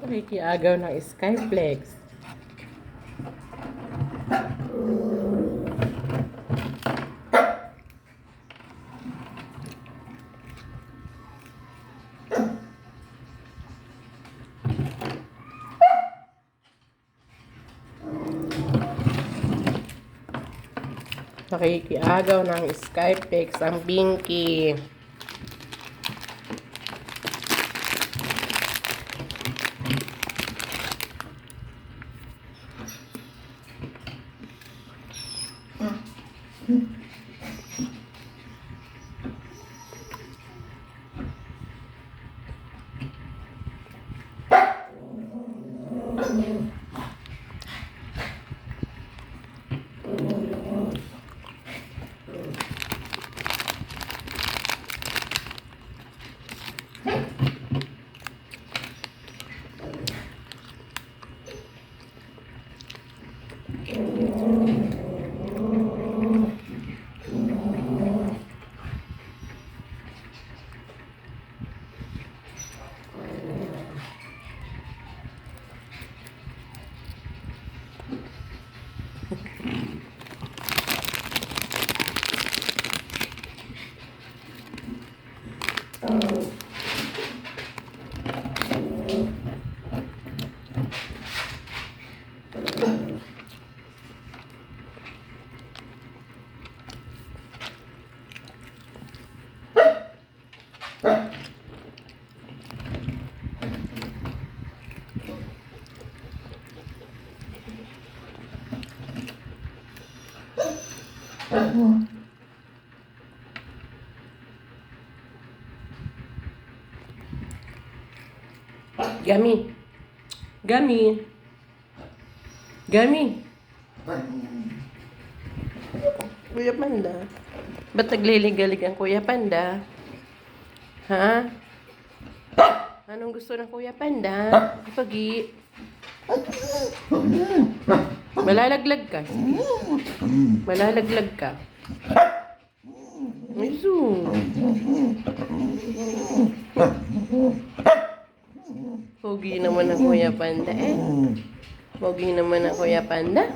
Nakikiagaw ng Skyflex. Nakikiagaw ng Skyflex ang Binky. Gami. Gami. Gami. Kuya Panda. Ba't nagliligalig ang Kuya Panda? Ha? Anong gusto ng Kuya Panda? Pagi. Malalaglag ka. Malalaglag ka. Isu. Pogi naman ang Kuya Panda eh. Pogi naman ang Kuya Panda.